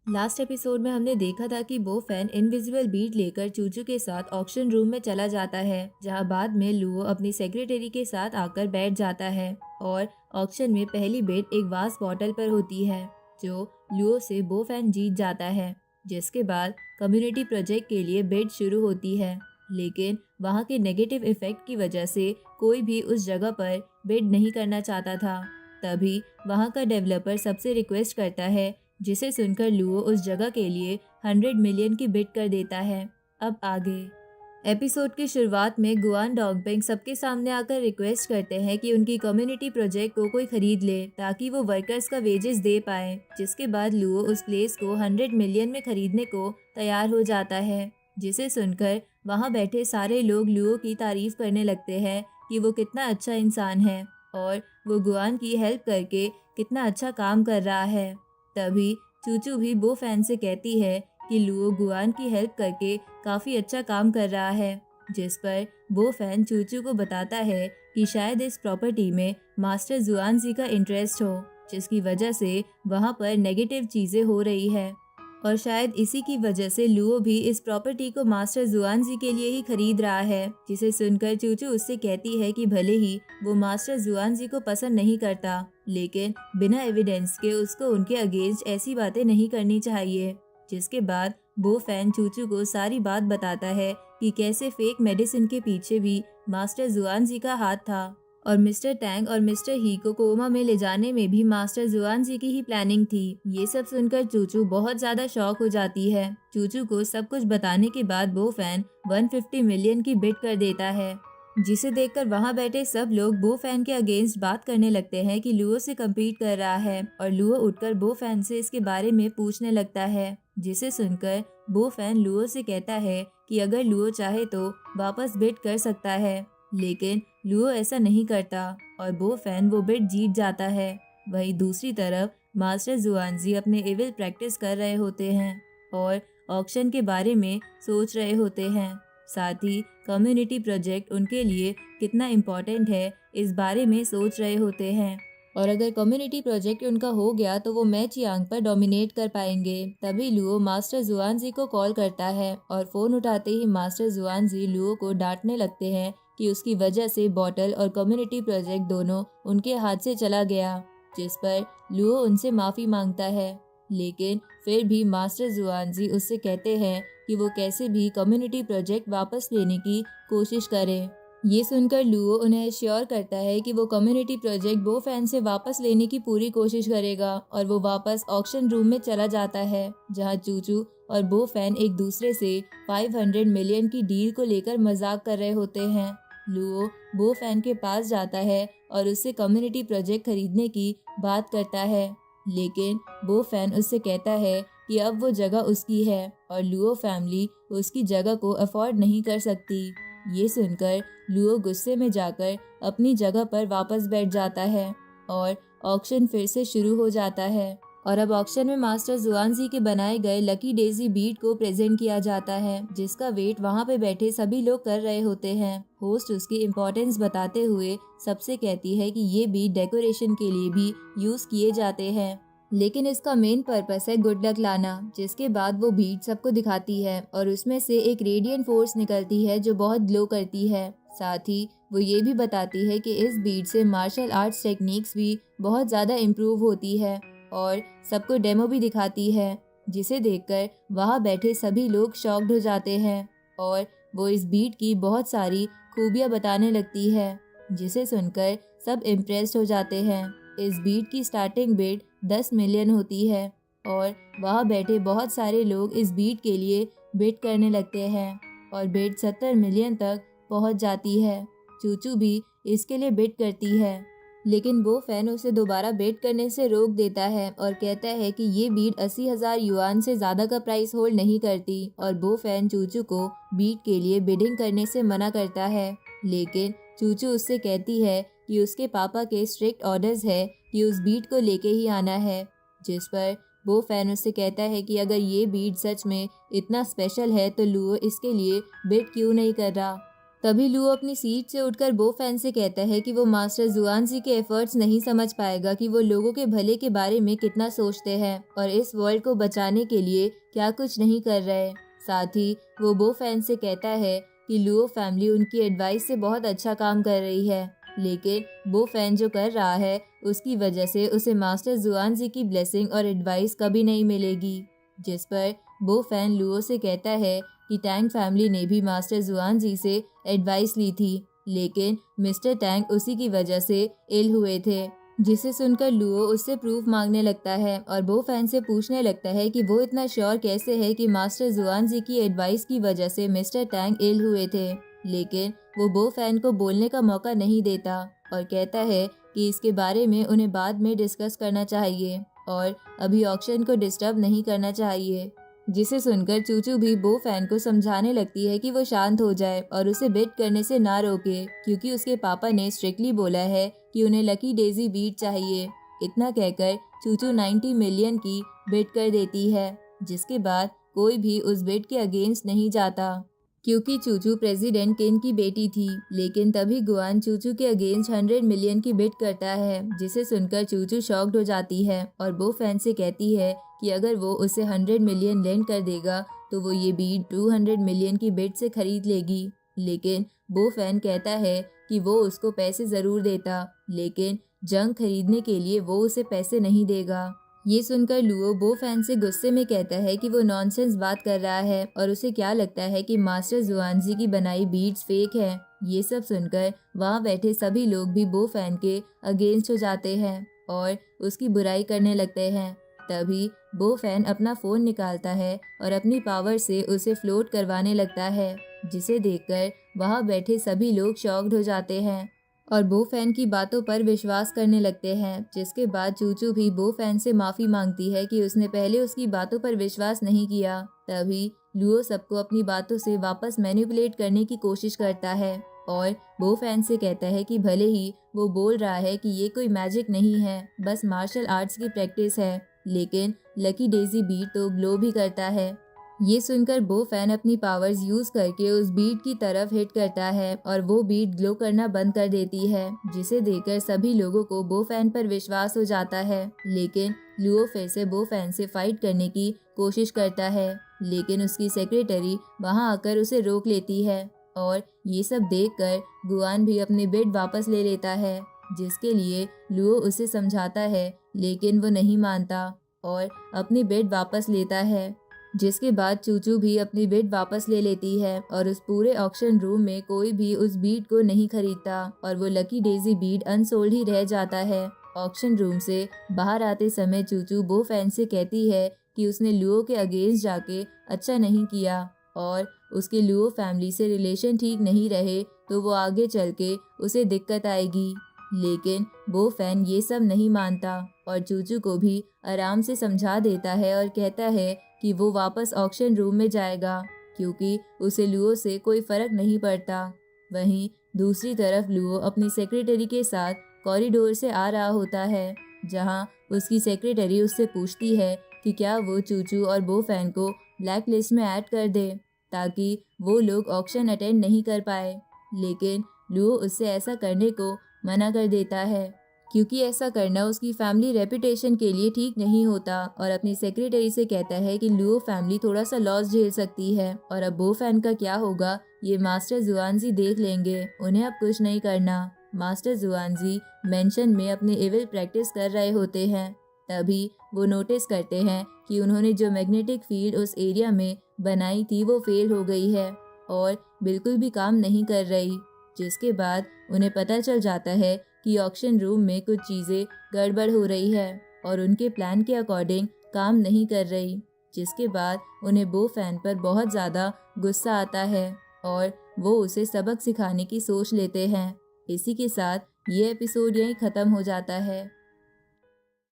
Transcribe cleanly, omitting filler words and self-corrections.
Last episode में हमने देखा था कि बो फैन इनविजिबल बीट लेकर चूचू के साथ ऑक्शन रूम में चला जाता है, जहां बाद में लुओ अपनी सेक्रेटरी के साथ आकर बैठ जाता है और ऑक्शन में पहली बेट एक वास बॉटल पर होती है, जो लुओ से बो फैन जीत जाता है। जिसके बाद कम्युनिटी प्रोजेक्ट के लिए बेट शुरू होती है, लेकिन वहां के नेगेटिव इफेक्ट की वजह से कोई भी उस जगह पर बेट नहीं करना चाहता था। तभी वहां का डेवलपर सबसे रिक्वेस्ट करता है, जिसे सुनकर लुओ उस जगह के लिए 100 मिलियन की बिड कर देता है। अब आगे एपिसोड की शुरुआत में गुआन डॉगबैंग सबके सामने आकर रिक्वेस्ट करते हैं कि उनकी कम्युनिटी प्रोजेक्ट को कोई खरीद ले ताकि वो वर्कर्स का वेजेस दे पाए। जिसके बाद लुओ उस प्लेस को 100 मिलियन में खरीदने को तैयार हो जाता है, जिसे सुनकर वहां बैठे सारे लोग लुओ की तारीफ करने लगते हैं कि वो कितना अच्छा इंसान है और वो गुआन की हेल्प करके कितना अच्छा काम कर रहा है। तभी चूचू भी बो फैन से कहती है कि लुओ गुआन की हेल्प करके काफी अच्छा काम कर रहा है, जिस पर बो फैन चूचू को बताता है कि शायद इस प्रॉपर्टी में मास्टर जुआनजी का इंटरेस्ट हो, जिसकी वजह से वहां पर नेगेटिव चीजें हो रही है और शायद इसी की वजह से लुओ भी इस प्रॉपर्टी को मास्टर जुआनजी के लिए ही खरीद रहा है। जिसे सुनकर चूचू उससे कहती है कि भले ही वो मास्टर जुआनजी को पसंद नहीं करता, लेकिन बिना एविडेंस के उसको उनके अगेंस्ट ऐसी बातें नहीं करनी चाहिए। जिसके बाद बो फैन चूचू को सारी बात बताता है कि कैसे फेक मेडिसिन के पीछे भी मास्टर जुआनजी का हाथ था और मिस्टर टैंग और मिस्टर ही को कोमा में ले जाने में भी मास्टर जुआनजी की ही प्लानिंग थी। ये सब सुनकर चूचू बहुत ज्यादा शॉक हो जाती है। चूचू को सब कुछ बताने के बाद बो फैन 150 मिलियन की बिड कर देता है, जिसे देखकर वहां बैठे सब लोग बो फैन के अगेंस्ट बात करने लगते हैं कि लुओ से कम्पीट कर रहा है और लुओ उठकर बो फैन से इसके बारे में पूछने लगता है। जिसे सुनकर बो फैन लुओ से कहता है कि अगर लुओ चाहे तो वापस बिड कर सकता है, लेकिन लुओ ऐसा नहीं करता और बो फैन वो बिड जीत जाता है। वहीं दूसरी तरफ मास्टर जुआनजी अपने इविल प्रैक्टिस कर रहे होते हैं और ऑक्शन के बारे में सोच रहे होते हैं। साथ ही कम्युनिटी प्रोजेक्ट उनके लिए कितना इम्पोर्टेंट है इस बारे में सोच रहे होते हैं और अगर कम्युनिटी प्रोजेक्ट उनका हो गया तो वो मैच यांग पर डोमिनेट कर पाएंगे। तभी लुओ मास्टर जुआनजी को कॉल करता है और फोन उठाते ही मास्टर जुआनजी लुओ को डांटने लगते हैं कि उसकी वजह से बॉटल और कम्युनिटी प्रोजेक्ट दोनों उनके हाथ से चला गया। जिस पर लुओ उनसे माफी मांगता है, लेकिन फिर भी मास्टर जुआनजी उससे कहते हैं कि वो कैसे भी कम्युनिटी प्रोजेक्ट वापस लेने की कोशिश करें। ये सुनकर लुओ उन्हें श्योर करता है कि वो कम्युनिटी प्रोजेक्ट बो फैन से वापस लेने की पूरी कोशिश करेगा और वो वापस ऑक्शन रूम में चला जाता है, जहां चूचू और बो फैन एक दूसरे से 500 मिलियन की डील को लेकर मजाक कर रहे होते हैं। लुओ बो फैन के पास जाता है और उससे कम्युनिटी प्रोजेक्ट खरीदने की बात करता है, लेकिन बो फैन उससे कहता है कि अब वो जगह उसकी है और लुओ फैमिली उसकी जगह को अफोर्ड नहीं कर सकती। ये सुनकर लुओ गुस्से में जाकर अपनी जगह पर वापस बैठ जाता है और ऑक्शन फिर से शुरू हो जाता है और अब ऑक्शन में मास्टर जुआनजी के बनाए गए लकी डेजी बीट को प्रेजेंट किया जाता है, जिसका वेट वहां पे बैठे सभी लोग कर रहे होते हैं। होस्ट उसकी इम्पोर्टेंस बताते हुए सबसे कहती है कि ये बीट डेकोरेशन के लिए भी यूज किए जाते हैं, लेकिन इसका मेन पर्पस है गुड लक लाना। जिसके बाद वो बीट सबको दिखाती है और उसमें से एक रेडियंट फोर्स निकलती है जो बहुत ग्लो करती है। साथ ही वो ये भी बताती है कि इस बीट से मार्शल आर्ट्स टेक्निक्स भी बहुत ज़्यादा इम्प्रूव होती है और सबको डेमो भी दिखाती है, जिसे देखकर वहाँ बैठे सभी लोग शॉक्ड हो जाते हैं और वो इस बीट की बहुत सारी खूबियाँ बताने लगती है, जिसे सुनकर सब इम्प्रेस्ड हो जाते हैं। इस बीट की स्टार्टिंग बिड 10 मिलियन होती है और वहाँ बैठे बहुत सारे लोग इस बीट के लिए बिड करने लगते हैं और बिड 70 मिलियन तक पहुँच जाती है। चूचू भी इसके लिए बिड करती है, लेकिन बो फैन उसे दोबारा बिड करने से रोक देता है और कहता है कि ये बीट 80,000 युआन से ज़्यादा का प्राइस होल्ड नहीं करती और बो फैन चूचू को बीट के लिए बिडिंग करने से मना करता है। लेकिन चूचू उससे कहती है कि उसके पापा के स्ट्रिक्ट ऑर्डर्स है कि उस बीट को लेके ही आना है, जिस पर बो फैन उससे कहता है कि अगर ये बीट सच में इतना स्पेशल है तो लुओ इसके लिए बिड क्यों नहीं कर रहा। तभी लुओ अपनी सीट से उठकर बो फैन से कहता है कि वो मास्टर जुआनजी के एफर्ट्स नहीं समझ पाएगा कि वो लोगों के भले के बारे में कितना सोचते हैं और इस वर्ल्ड को बचाने के लिए क्या कुछ नहीं कर रहे। साथ ही वो बो फैन से कहता है कि लुओ फैमिली उनकी एडवाइस से बहुत अच्छा काम कर रही है, लेकिन बो फैन जो कर रहा है उसकी वजह से उसे मास्टर जुआनजी की ब्लेसिंग और एडवाइस कभी नहीं मिलेगी। जिस पर बो फैन लुओ से कहता है कि टैंग फैमिली ने भी मास्टर जुआनजी से एडवाइस ली थी, लेकिन मिस्टर टैंग उसी की वजह से इल हुए थे। जिसे सुनकर लुओ उससे प्रूफ मांगने लगता है और बो फैन से पूछने लगता है कि वो इतना श्योर कैसे है कि मास्टर जुआनजी की एडवाइस की वजह से मिस्टर टैंग इल हुए थे। लेकिन वो बो फैन को बोलने का मौका नहीं देता और कहता है कि इसके बारे में उन्हें बाद में डिस्कस करना चाहिए और अभी ऑक्शन को डिस्टर्ब नहीं करना चाहिए। जिसे सुनकर चूचू भी बो फैन को समझाने लगती है कि वो शांत हो जाए और उसे बेट करने से ना रोके, क्योंकि उसके पापा ने स्ट्रिक्टली बोला है कि उन्हें लकी डेजी बीट चाहिए। इतना कहकर चूचू 90 मिलियन की बेट कर देती है, जिसके बाद कोई भी उस बेट के अगेंस्ट नहीं जाता, क्योंकि चूचू प्रेसिडेंट किन की बेटी थी। लेकिन तभी गुआन चूचू के अगेंस्ट 100 मिलियन की बिड करता है, जिसे सुनकर चूचू शॉक्ड हो जाती है और बो फैन से कहती है कि अगर वो उसे 100 मिलियन लेंड कर देगा तो वो ये बीड 200 मिलियन की बिड से खरीद लेगी। लेकिन बो फैन कहता है कि वो उसको पैसे जरूर देता, लेकिन जंग खरीदने के लिए वो उसे पैसे नहीं देगा। ये सुनकर लुओ बो फैन से गुस्से में कहता है कि वो नॉनसेंस बात कर रहा है और उसे क्या लगता है कि मास्टर जुआनजी की बनाई बीड्स फेक है। ये सब सुनकर वहाँ बैठे सभी लोग भी बो फैन के अगेंस्ट हो जाते हैं और उसकी बुराई करने लगते हैं। तभी बो फैन अपना फोन निकालता है और अपनी पावर से उसे फ्लोट करवाने लगता है, जिसे देखकर वहाँ बैठे सभी लोग शॉक्ड हो जाते हैं और बो फैन की बातों पर विश्वास करने लगते हैं। जिसके बाद चूचू भी बो फैन से माफ़ी मांगती है कि उसने पहले उसकी बातों पर विश्वास नहीं किया। तभी लुओ सबको अपनी बातों से वापस मैनिपुलेट करने की कोशिश करता है और बो फैन से कहता है कि भले ही वो बोल रहा है कि ये कोई मैजिक नहीं है, बस मार्शल आर्ट्स की प्रैक्टिस है, लेकिन लकी डेजी बीट तो ग्लो भी करता है। ये सुनकर बो फैन अपनी पावर्स यूज करके उस बीट की तरफ हिट करता है और वो बीट ग्लो करना बंद कर देती है, जिसे देखकर सभी लोगों को बो फैन पर विश्वास हो जाता है। लेकिन लुओ फिर से बो फैन से फाइट करने की कोशिश करता है, लेकिन उसकी सेक्रेटरी वहां आकर उसे रोक लेती है और ये सब देखकर गुआन भी अपने बेड वापस ले लेता है, जिसके लिए लुओ उसे समझाता है, लेकिन वो नहीं मानता और अपनी बेड वापस लेता है। जिसके बाद चूचू भी अपनी बिड वापस ले लेती है और उस पूरे ऑक्शन रूम में कोई भी उस बीड को नहीं खरीदता और वो लकी डेजी बीड अनसोल्ड ही रह जाता है। ऑक्शन रूम से बाहर आते समय चूचू बो फैन से कहती है कि उसने लुओ के अगेंस्ट जाके अच्छा नहीं किया और उसके लुओ फैमिली से रिलेशन ठीक नहीं रहे तो वो आगे चल के उसे दिक्कत आएगी। लेकिन बो फैन ये सब नहीं मानता और चूचू को भी आराम से समझा देता है और कहता है कि वो वापस ऑक्शन रूम में जाएगा, क्योंकि उसे लुओ से कोई फर्क नहीं पड़ता। वहीं दूसरी तरफ लुओ अपनी सेक्रेटरी के साथ कॉरिडोर से आ रहा होता है, जहां उसकी सेक्रेटरी उससे पूछती है कि क्या वो चूचू और बो फैन को ब्लैक लिस्ट में ऐड कर दे ताकि वो लोग ऑक्शन अटेंड नहीं कर पाए। लेकिन लुओ उससे ऐसा करने को मना कर देता है, क्योंकि ऐसा करना उसकी फैमिली रेपुटेशन के लिए ठीक नहीं होता और अपनी सेक्रेटरी से कहता है कि लुओ फैमिली थोड़ा सा लॉस झेल सकती है और अब बो फैन का क्या होगा ये मास्टर जुआनजी देख लेंगे, उन्हें अब कुछ नहीं करना। मास्टर जुआनजी मेंशन में अपनी इविल प्रैक्टिस कर रहे होते हैं। तभी वो नोटिस करते हैं कि उन्होंने जो मैग्नेटिक फील्ड उस एरिया में बनाई थी वो फेल हो गई है और बिल्कुल भी काम नहीं कर रही, जिसके बाद उन्हें पता चल जाता है कि ऑक्शन रूम में कुछ चीज़ें गड़बड़ हो रही है और उनके प्लान के अकॉर्डिंग काम नहीं कर रही, जिसके बाद उन्हें बो फैन पर बहुत ज़्यादा गुस्सा आता है और वो उसे सबक सिखाने की सोच लेते हैं। इसी के साथ ये एपिसोड यहीं ख़त्म हो जाता है।